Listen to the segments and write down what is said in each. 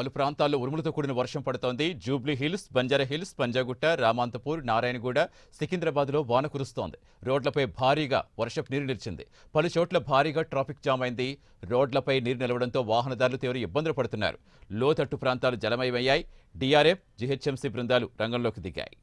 పలు ప్రాంతాల్లో ఉరుములతో కూడిన వర్షం పడుతోంది. జూబ్లీ హిల్స్, బంజారా హిల్స్, పంజాగుట్ట, రామాంతపూర్, నారాయణగూడ, సికింద్రాబాద్లో వాన కురుస్తోంది. రోడ్లపై భారీగా వర్షపు నీరు నిలిచింది. పలు చోట్ల భారీగా ట్రాఫిక్ జామ్ అయింది. రోడ్లపై నీరు నిలవడంతో వాహనదారులు తీవ్ర ఇబ్బందులు పడుతున్నారు. లోతట్టు ప్రాంతాలు జలమయమయ్యాయి. డీఆర్ఎఫ్, జీహెచ్ఎంసీ బృందాలు రంగంలోకి దిగాయి.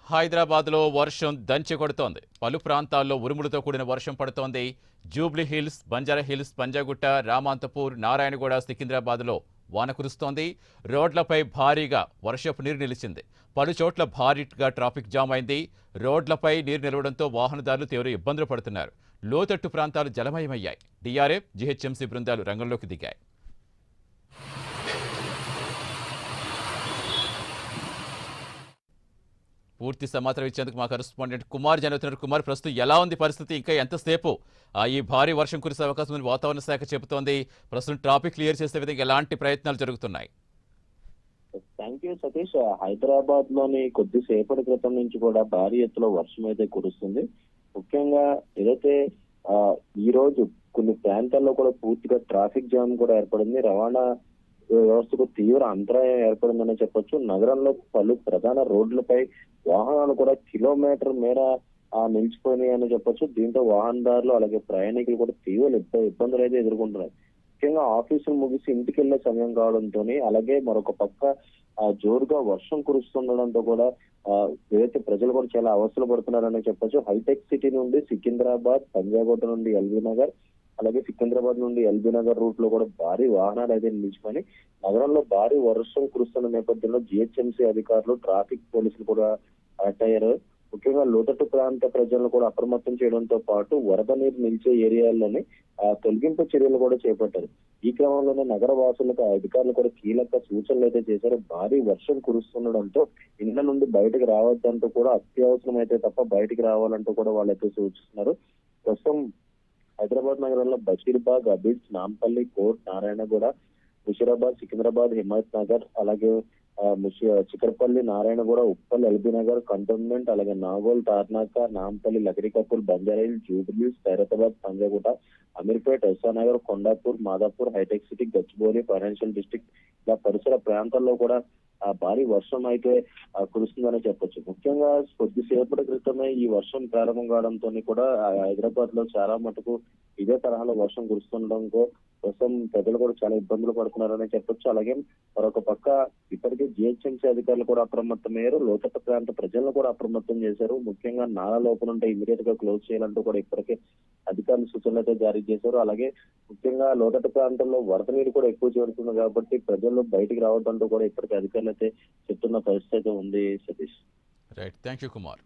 హైదరాబాద్లో వర్షం దంచి కొడుతోంది. పలు ప్రాంతాల్లో ఉరుములతో కూడిన వర్షం పడుతోంది. జూబ్లీ హిల్స్, బంజారా హిల్స్, పంజాగుట్ట, రామాంతపూర్, నారాయణగూడ, సికింద్రాబాద్లో వాన కురుస్తోంది. రోడ్లపై భారీగా వర్షపు నీరు నిలిచింది. పలు చోట్ల భారీగా ట్రాఫిక్ జామ్ అయింది. రోడ్లపై నీరు నిలవడంతో వాహనదారులు తీవ్ర ఇబ్బందులు పడుతున్నారు. లోతట్టు ప్రాంతాలు జలమయమయ్యాయి. డీఆర్ఎఫ్, జీహెచ్ఎంసీ బృందాలు రంగంలోకి దిగాయి. పూర్తి సమాచారం ఇచ్చేందుకు మా కరెస్పాండెంట్ కుమార్ జరుగుతున్నారు. కుమార్, ప్రస్తుతం ఎలా ఉంది పరిస్థితి? ఇంకా ఎంతసేపు ఈ భారీ వర్షం కురిసే అవకాశం ఉంది వాతావరణ శాఖ చెబుతోంది. ప్రస్తుతం ట్రాఫిక్ క్లియర్ చేసే విధంగా ఎలాంటి ప్రయత్నాలు జరుగుతున్నాయి? Thank you Satish. హైదరాబాద్ లోని కొద్దిసేపటి క్రితం నుంచి కూడా భారీ ఎత్తులో వర్షం అయితే కురుస్తుంది. ముఖ్యంగా ఏదైతే ఈ రోజు కొన్ని ప్రాంతాల్లో కూడా పూర్తిగా ట్రాఫిక్ జామ్ కూడా ఏర్పడింది. రవాణా వ్యవస్థకు తీవ్ర అంతరాయం ఏర్పడిందని చెప్పొచ్చు. నగరంలో పలు ప్రధాన రోడ్లపై వాహనాలు కూడా కిలోమీటర్ మేర నిలిచిపోయినాయి అని చెప్పొచ్చు. దీంతో వాహనదారులు అలాగే ప్రయాణికులు కూడా తీవ్ర ఇబ్బందులు అయితే ఎదుర్కొంటున్నారు. ముఖ్యంగా ఆఫీసులు ముగిసి ఇంటికి వెళ్లే సమయం కావడంతో, అలాగే మరొక పక్క జోరుగా వర్షం కురుస్తుండడంతో కూడా ఏదైతే ప్రజలు కూడా చాలా అవస్థలు పడుతున్నారని చెప్పొచ్చు. హైటెక్ సిటీ నుండి సికింద్రాబాద్, పంజాగుట్ట నుండి ఎల్బీ నగర్, అలాగే సికింద్రాబాద్ నుండి ఎల్బీ నగర్ రూట్ లో కూడా భారీ వాహనాలు అయితే నిలిచిపోయి నగరంలో భారీ వర్షం కురుస్తున్న నేపథ్యంలో జీహెచ్ఎంసీ అధికారులు, ట్రాఫిక్ పోలీసులు కూడా అలర్ట్ అయ్యారు. ముఖ్యంగా లోతట్టు ప్రాంత ప్రజలను కూడా అప్రమత్తం చేయడంతో పాటు వరద నీరు నిలిచే ఏరియాల్లోని తొలగింపు చర్యలు కూడా చేపట్టారు. ఈ క్రమంలోనే నగర వాసులకు అధికారులు కూడా కీలక సూచనలు అయితే చేశారు. భారీ వర్షం కురుస్తుండడంతో ఇళ్ల నుండి బయటకు రావద్దంటూ కూడా, అత్యవసరం అయితే తప్ప బయటికి రావాలంటూ కూడా వాళ్ళైతే సూచిస్తున్నారు. ప్రస్తుతం హైదరాబాద్ నగరంలో బషీర్బాగ్, అబిడ్స్, నాంపల్లి, కోట్, నారాయణగూడ, ముషీరాబాద్, సికింద్రాబాద్, హిమాయత్ నగర్, అలాగే చికర్పల్లి, నారాయణగూడ, ఉప్పల్, ఎల్బీ నగర్, కంటోన్మెంట్, అలాగే నాగోల్, తార్నాక, నాంపల్లి, లగరికపూర్, బంజారాహిల్, జూబ్లీస్, ఖైరతాబాద్, పంజాగుట్ట, అమీర్పేట్, ఎస్ఆర్నగర్, కొండాపూర్, మాదాపూర్, హైటెక్ సిటీ, గచ్చిబౌలి, ఫైనాన్షియల్ డిస్ట్రిక్ట్ ఇలా పరిసర ప్రాంతాల్లో కూడా భారీ వర్షం అయితే కురుస్తుందని చెప్పొచ్చు. ముఖ్యంగా కొద్దిసేపటి క్రితమే ఈ వర్షం ప్రారంభం కావడంతో కూడా హైదరాబాద్ లో చాలా మటుకు ఇదే తరహాలో వర్షం కురుస్తుండడంతో ప్రస్తుతం ప్రజలు కూడా చాలా ఇబ్బందులు పడుతున్నారని చెప్పొచ్చు. అలాగే మరొక పక్క ఇప్పటికే జీహెచ్ఎంసీ అధికారులు కూడా అప్రమత్తమయ్యారు. లోతట్టు ప్రాంత ప్రజలను కూడా అప్రమత్తం చేశారు. ముఖ్యంగా నాలా లోపల ఉంటే ఇమీడియట్ గా క్లోజ్ చేయాలంటూ కూడా ఇప్పటికే అధికారులు సూచనలు అయితే జారీ చేశారు. అలాగే ముఖ్యంగా లోతట్టు ప్రాంతంలో వరద నీరు కూడా ఎక్కువ చేరుతుంది కాబట్టి ప్రజలు బయటికి రావడంతో కూడా ఇప్పటికే అధికారులు అయితే చెప్తున్న పరిస్థితి అయితే ఉంది Satish. Right, thank you Kumar.